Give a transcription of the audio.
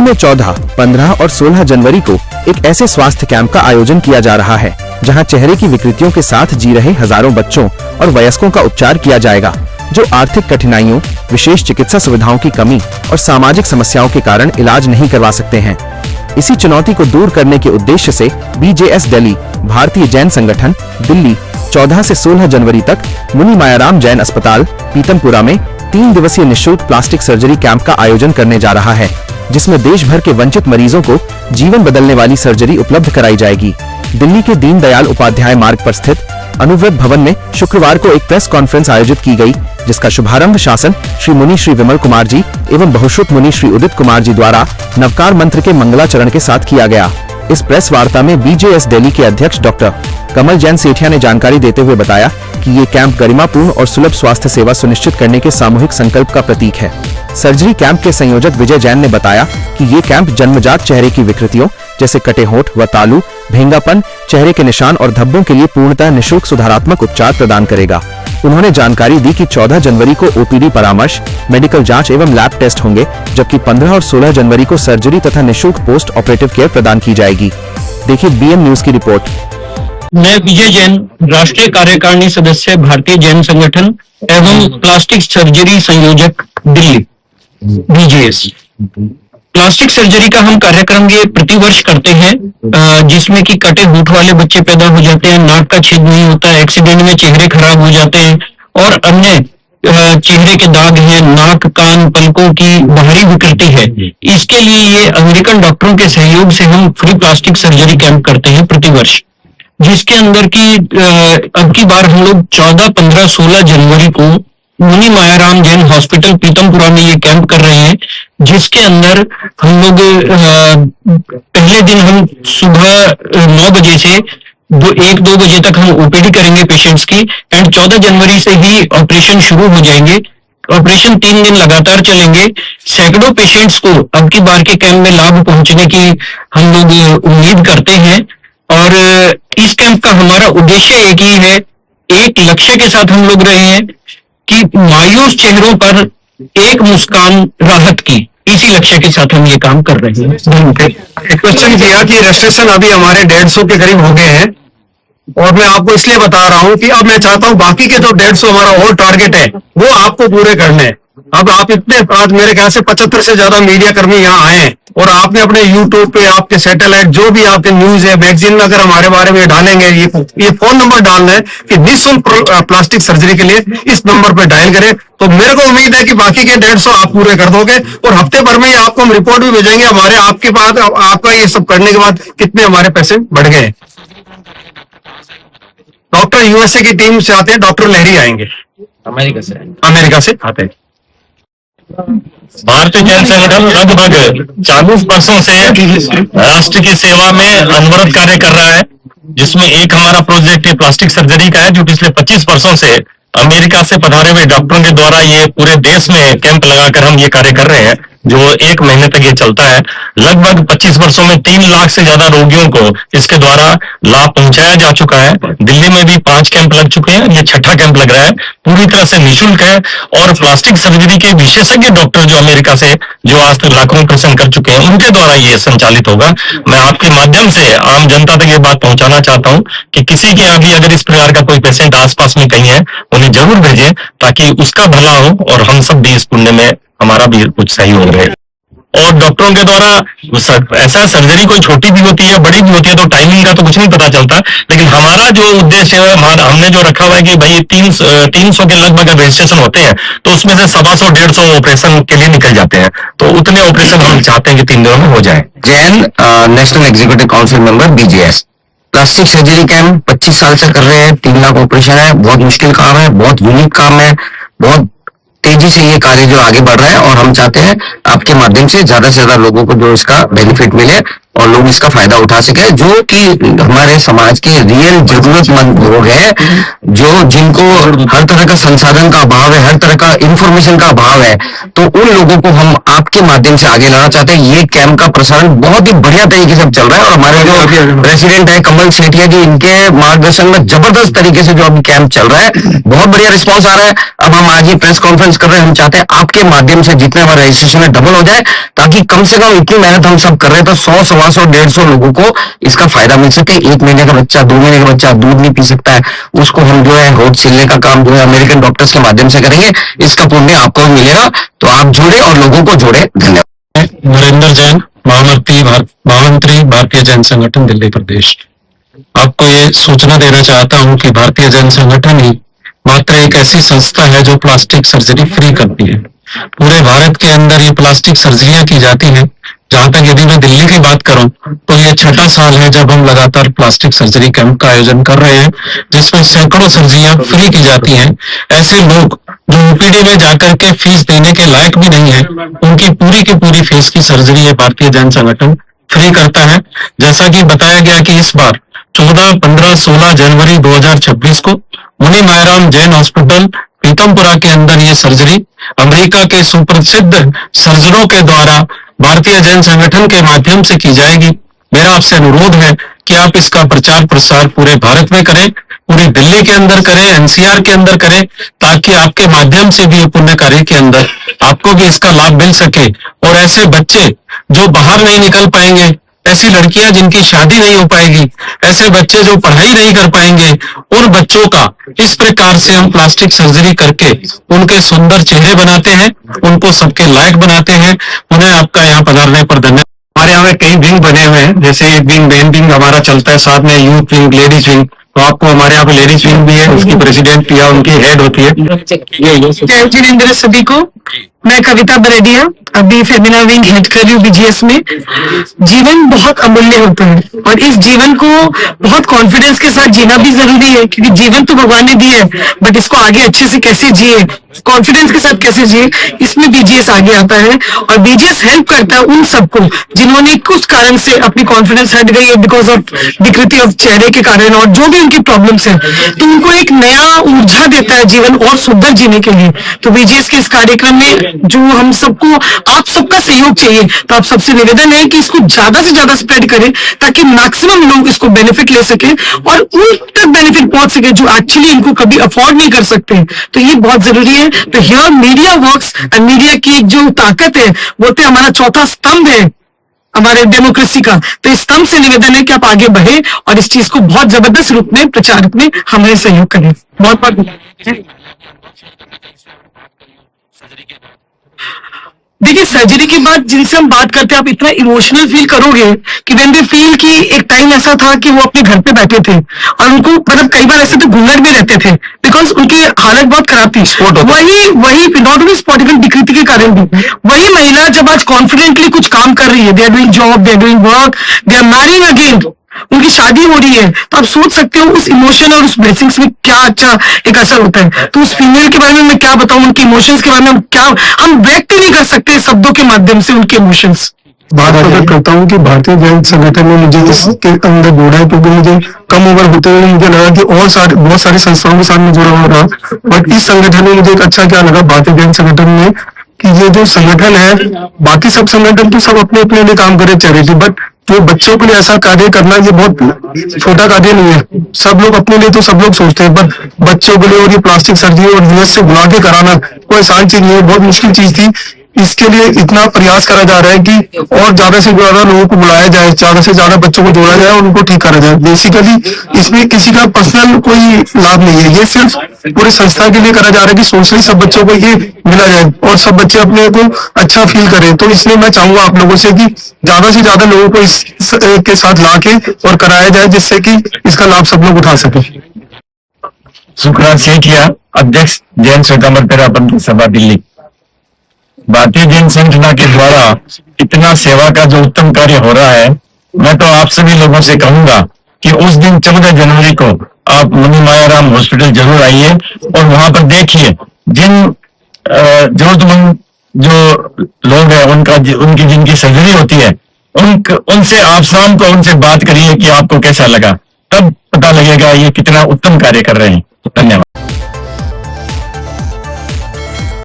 में 14, 15 और 16 जनवरी को एक ऐसे स्वास्थ्य कैंप का आयोजन किया जा रहा है जहां चेहरे की विकृतियों के साथ जी रहे हजारों बच्चों और वयस्कों का उपचार किया जाएगा, जो आर्थिक कठिनाइयों, विशेष चिकित्सा सुविधाओं की कमी और सामाजिक समस्याओं के कारण इलाज नहीं करवा सकते हैं। इसी चुनौती को दूर करने के उद्देश्य से BJS दिल्ली, भारतीय जैन संगठन, दिल्ली 14 से 16 जनवरी तक मुनि मायाराम जैन अस्पताल, पीतमपुरा में 3 दिवसीय निःशुल्क प्लास्टिक सर्जरी कैंप का आयोजन करने जा रहा है, जिसमें देश भर के वंचित मरीजों को जीवन बदलने वाली सर्जरी उपलब्ध कराई जाएगी। दिल्ली के दीनदयाल उपाध्याय मार्ग पर स्थित अनुव्रत भवन में शुक्रवार को एक प्रेस कॉन्फ्रेंस आयोजित की गई, जिसका शुभारंभ शासन श्री मुनि श्री विमल कुमार जी एवं बहुश्रुत मुनि श्री उदित कुमार जी द्वारा नवकार मंत्र के मंगलाचरण के साथ किया गया। इस प्रेस वार्ता में BJS दिल्ली के अध्यक्ष डॉक्टर कमल जैन सेठिया ने जानकारी देते हुए बताया कि ये कैंप गरिमापूर्ण और सुलभ स्वास्थ्य सेवा सुनिश्चित करने के सामूहिक संकल्प का प्रतीक है। सर्जरी कैंप के संयोजक विजय जैन ने बताया कि ये कैंप जन्मजात चेहरे की विकृतियों जैसे कटे होंठ व तालू, भेंगापन, चेहरे के निशान और धब्बों के लिए पूर्णतः निःशुल्क सुधारात्मक उपचार प्रदान करेगा। उन्होंने जानकारी दी कि 14 जनवरी को OPD परामर्श, मेडिकल जांच एवं लैब टेस्ट होंगे, जबकि 15 और 16 जनवरी को सर्जरी तथा निःशुल्क पोस्ट ऑपरेटिव केयर प्रदान की जाएगी। देखिए BM न्यूज की रिपोर्ट। मैं विजय जैन, राष्ट्रीय कार्यकारिणी सदस्य, भारतीय जैन संगठन एवं प्लास्टिक सर्जरी संयोजक, दिल्ली BJS। प्लास्टिक सर्जरी का हम कार्यक्रम ये प्रतिवर्ष करते हैं, जिसमें कि कटे होंठ वाले बच्चे पैदा हो जाते हैं, नाक का छेद नहीं होता है, एक्सीडेंट में चेहरे खराब हो जाते हैं और अन्य चेहरे के दाग हैं, नाक, कान, पलकों की बाहरी विकृति है। इसके लिए ये अमेरिकन डॉक्टरों के सहयोग से हम फ्री प्लास्टिक सर्जरी कैंप करते हैं प्रतिवर्ष, जिसके अंदर की अब की बार हम लोग 14, 15, 16 जनवरी को मुनि मायाराम जैन हॉस्पिटल पीतमपुरा में ये कैंप कर रहे हैं, जिसके अंदर हम लोग पहले दिन हम सुबह 9 बजे से 1-2 बजे तक हम OPD करेंगे पेशेंट्स की एंड 14 जनवरी से ही ऑपरेशन शुरू हो जाएंगे। ऑपरेशन 3 दिन लगातार चलेंगे। सैकड़ों पेशेंट्स को अब की बार के कैंप में लाभ पहुंचने की हम लोग उम्मीद करते हैं और इस कैंप का हमारा उद्देश्य एक ही है, एक लक्ष्य के साथ हम लोग रहे हैं कि मायूस चेहरों पर एक मुस्कान राहत की, इसी लक्ष्य के साथ हम ये काम कर रहे हैं। क्वेश्चन किया कि रजिस्ट्रेशन अभी हमारे 150 के करीब हो गए हैं और मैं आपको इसलिए बता रहा हूं कि अब मैं चाहता हूं बाकी के जो 150 हमारा और टारगेट है वो आपको पूरे करने हैं। अब आप इतने, आज मेरे ख्याल से 75 से ज्यादा मीडिया कर्मी यहाँ आए हैं और आपने अपने YouTube पे, आपके सैटेलाइट, जो भी आपके न्यूज है, मैगजीन में अगर हमारे बारे में डालेंगे, ये फोन नंबर डालना है कि निःशुल्क प्लास्टिक सर्जरी के लिए इस नंबर पे डायल करें। तो मेरे को उम्मीद है कि बाकी के 150 आप पूरे कर दोगे और हफ्ते भर में ही आपको हम रिपोर्ट भी भेजेंगे हमारे, आपके बाद आपका ये सब करने के बाद कितने हमारे पेशेंट बढ़ गए। डॉक्टर USA की टीम से आते हैं, डॉक्टर लहरी आएंगे, अमेरिका से आते हैं। भारतीय जैन संगठन लगभग 40 वर्षों से राष्ट्र की सेवा में अनवरत कार्य कर रहा है, जिसमें एक हमारा प्रोजेक्ट है प्लास्टिक सर्जरी का है, जो पिछले 25 वर्षों से अमेरिका से पधारे हुए डॉक्टरों के द्वारा ये पूरे देश में कैंप लगाकर हम ये कार्य कर रहे हैं, जो 1 महीने तक ये चलता है। लगभग 25 वर्षों में 3 लाख से ज्यादा रोगियों को इसके द्वारा लाभ पहुंचाया जा चुका है। दिल्ली में भी 5 कैंप लग चुके हैं, ये 6ठा कैंप लग रहा है, पूरी तरह से निःशुल्क है और प्लास्टिक सर्जरी के विशेषज्ञ डॉक्टर जो अमेरिका से, जो आज तक लाखों ऑपरेशन कर चुके हैं, उनके द्वारा ये संचालित होगा। मैं आपके माध्यम से आम जनता तक ये बात पहुंचाना चाहता हूं कि किसी के यहाँ भी अगर इस प्रकार का कोई पेशेंट आसपास में कहीं है, उन्हें जरूर भेजें ताकि उसका भला हो और हम सब भी इस पुण्य में हमारा भी कुछ सहयोग रहे। और डॉक्टरों के द्वारा ऐसा सर्जरी कोई छोटी भी होती है, बड़ी भी होती है, तो टाइमिंग का तो कुछ नहीं पता चलता, लेकिन हमारा जो उद्देश्य है, हमने जो रखा हुआ है कि भाई 300 के लगभग रजिस्ट्रेशन होते हैं, तो उसमें से 125-150 ऑपरेशन के लिए निकल जाते हैं, तो उतने ऑपरेशन हम चाहते हैं कि 3 दिनों में हो जाए। Jain national executive council member BJS। Plastic surgery camp 25 साल से कर रहे हैं, 3 लाख ऑपरेशन है, बहुत मुश्किल काम है, बहुत यूनिक काम है, बहुत तेजी से ये कार्य जो आगे बढ़ रहा है और हम चाहते हैं आपके माध्यम से ज्यादा लोगों को जो इसका बेनिफिट मिले और लोग इसका फायदा उठा सके, जो कि हमारे समाज के रियल जरूरतमंद लोग हैं, जो जिनको हर तरह का संसाधन का अभाव है, हर तरह का इंफॉर्मेशन का अभाव है, तो उन लोगों को हम आपके माध्यम से आगे लाना चाहते हैं। ये कैंप का प्रसारण बहुत ही बढ़िया तरीके से चल रहा है और हमारे जो प्रेसिडेंट है कमल सेठिया जी, इनके मार्गदर्शन में जबरदस्त तरीके से जो अभी कैंप चल रहा है, बहुत बढ़िया रिस्पॉन्स आ रहा है। अब हम आज ये प्रेस कॉन्फ्रेंस कर रहे हैं, हम चाहते हैं आपके माध्यम से जितने हमारे रजिस्ट्रेशन है डबल हो जाए, ताकि कम से कम इतनी मेहनत हम सब कर रहे हैं तो 100, 125, 150 लोगों को इसका फायदा मिल सके। 1 महीने का बच्चा, 2 महीने का बच्चा दूध नहीं पी सकता है, उसको हम जो है होद सिलने का काम जो है अमेरिकन डॉक्टर्स के माध्यम से करेंगे, इसका पुण्य आपको भी मिलेगा। तो आप जुड़े और लोगों को जोड़े। धन्यवाद। नरेंद्र जैन, महामंत्री भारतीय जैन संगठन दिल्ली प्रदेश। आपको ये सूचना देना चाहता हूं कि भारतीय जैन संगठन ही मात्र एक ऐसी संस्था है जो प्लास्टिक सर्जरी फ्री करती है। पूरे भारत के अंदर ये प्लास्टिक सर्जरियां की जाती हैं। जहां तक यदि मैं दिल्ली की बात करूं तो ये 6ठा साल है जब हम लगातार प्लास्टिक सर्जरी कैंप का आयोजन कर रहे हैं, जिसमें सैकड़ों सर्जरियां फ्री की जाती हैं। ऐसे लोग जो ओपीडी में जाकर के फीस देने के लायक भी नहीं है, उनकी पूरी की पूरी फीस की सर्जरी ये भारतीय जैन संगठन फ्री करता है। जैसा कि बताया गया कि इस बार 14, 15, 16 जनवरी 2026 को मुनि मायराम जैन हॉस्पिटल पीतमपुरा के अंदर ये सर्जरी अमेरिका के सुप्रसिद्ध सर्जनों के द्वारा भारतीय जैन संगठन के माध्यम से की जाएगी। मेरा आपसे अनुरोध है कि आप इसका प्रचार प्रसार पूरे भारत में करें, पूरी दिल्ली के अंदर करें, एनसीआर के अंदर करें, ताकि आपके माध्यम से भी पुण्य कार्य के अंदर आपको भी इसका लाभ मिल सके। और ऐसे बच्चे जो बाहर नहीं निकल पाएंगे, ऐसी लड़कियां जिनकी शादी नहीं हो पाएगी, ऐसे बच्चे जो पढ़ाई नहीं कर पाएंगे, उन बच्चों का इस प्रकार से हम प्लास्टिक सर्जरी करके उनके सुंदर चेहरे बनाते हैं, उनको सबके लायक बनाते हैं। उन्हें आपका यहाँ पधारने पर धन्यवाद। हमारे यहाँ कई विंग बने हुए हैं, जैसे एक विंग मेन विंग हमारा चलता है, साथ में यूथ विंग, लेडीज विंग। तो आपको हमारे यहाँ पे लेडीज विंग भी है, उसकी प्रेसिडेंट या उनकी हेड होती है। जय जिनेंद्र सभी को। मैं कविता बरेडिया, अभी फेमिना विंग हेड कर रही हूँ बीजीएस में। जीवन बहुत अमूल्य होता है और इस जीवन को बहुत कॉन्फिडेंस के साथ जीना भी जरूरी है, क्योंकि जीवन तो भगवान ने दिया है, बट इसको आगे अच्छे से कैसे जिए, कॉन्फिडेंस के साथ कैसे जिए, इसमें बीजीएस आगे आता है। और बीजीएस हेल्प करता है उन सबको जिन्होंने कुछ कारण से अपनी कॉन्फिडेंस हट गई है, बिकॉज ऑफ विकृति ऑफ चेहरे के कारण और जो भी उनकी प्रॉब्लम्स है, तो उनको एक नया ऊर्जा देता है जीवन और सुंदर जीने के लिए। तो बीजीएस के इस कार्यक्रम में जो हम सबको, आप सबका सहयोग चाहिए, तो आप सबसे निवेदन है कि इसको ज्यादा से ज्यादा स्प्रेड करें, ताकि मैक्सिमम लोग इसको बेनिफिट ले सके और उन तक बेनिफिट पहुंच सके जो एक्चुअली इनको कभी अफोर्ड नहीं कर सकते। तो ये बहुत जरूरी है। तो here media works, and media की जो ताकत है वो तो हमारा चौथा स्तंभ है हमारे डेमोक्रेसी का। तो इस स्तंभ से निवेदन है कि आप आगे बढ़े और इस चीज को बहुत जबरदस्त रूप में प्रचार में हमें सहयोग करें। बहुत बहुत देखिए, सर्जरी की बात जिनसे हम बात करते हैं, आप इतना इमोशनल फील करोगे कि व्हेन दे फील कि एक टाइम ऐसा था कि वो अपने घर पे बैठे थे और उनको मतलब कई बार ऐसे तो घूंघट भी रहते थे, बिकॉज उनकी हालत बहुत खराब थी। वही नॉट ओनली स्पॉट, इवन विकृति के कारण भी वही महिला जब आज कॉन्फिडेंटली कुछ काम कर रही है, they are doing job, they are doing work, they are marrying again, उनकी शादी हो रही है, तो आप सोच सकते हो उस इमोशन और उस ब्लेसिंग्स में क्या अच्छा एक असर होता है। तो उस फीमेल के बारे में मैं क्या बताऊं, उनके इमोशंस के बारे में हम व्यक्त नहीं कर सकते शब्दों के माध्यम से उनके इमोशंस। बात अगर करता हूँ कि भारतीय जैन संगठन में मुझे इसके अंदर जोड़ा है, क्योंकि मुझे कम उम्र होते हुए मुझे लगा कि और बहुत सारी संस्थाओं के साथ में जुड़ा हुआ रहा, बट इस संगठन में मुझे एक अच्छा क्या लगा भारतीय जैन संगठन में, कि ये जो संगठन है, बाकी सब संगठन तो सब अपने अपने लिए काम करे चैरिटी, बट जो बच्चों के लिए ऐसा कार्य करना ये बहुत छोटा कार्य नहीं है। सब लोग अपने लिए तो सब लोग सोचते हैं, पर बच्चों के लिए और ये प्लास्टिक सर्जरी और यूएस से बुला के कराना कोई आसान चीज नहीं है, बहुत मुश्किल चीज थी। इसके लिए इतना प्रयास करा जा रहा है कि और ज्यादा से ज्यादा लोगों को बुलाया जाए, ज्यादा से ज्यादा बच्चों को जोड़ा जाए और उनको ठीक करा जाए। बेसिकली इसमें किसी का पर्सनल कोई लाभ नहीं है, ये सिर्फ पूरी संस्था के लिए करा जा रहा है कि सोशली सब बच्चों को ये मिला जाए और सब बच्चे अपने को अच्छा फील करें। तो इसलिए मैं चाहूंगा आप लोगों से कि ज्यादा से ज्यादा लोगों को इस के साथ लाके और कराया जाए, जिससे कि इसका लाभ सब लोग उठा सके। सुखराज सेठिया, अध्यक्ष जैन श्वेतांबर पंथ सभा दिल्ली। भारतीय जैन संगठन के द्वारा इतना सेवा का जो उत्तम कार्य हो रहा है, मैं तो आप सभी लोगों से कहूंगा कि उस दिन 14 जनवरी को आप मुनि मायाराम हॉस्पिटल जरूर आइए और वहां पर देखिए जिन जरूरतमंद जो लोग हैं उनकी जिनकी सर्जरी होती है, उनसे आप शाम को उनसे बात करिए कि आपको कैसा लगा, तब पता लगेगा ये कितना उत्तम कार्य कर रहे हैं। धन्यवाद।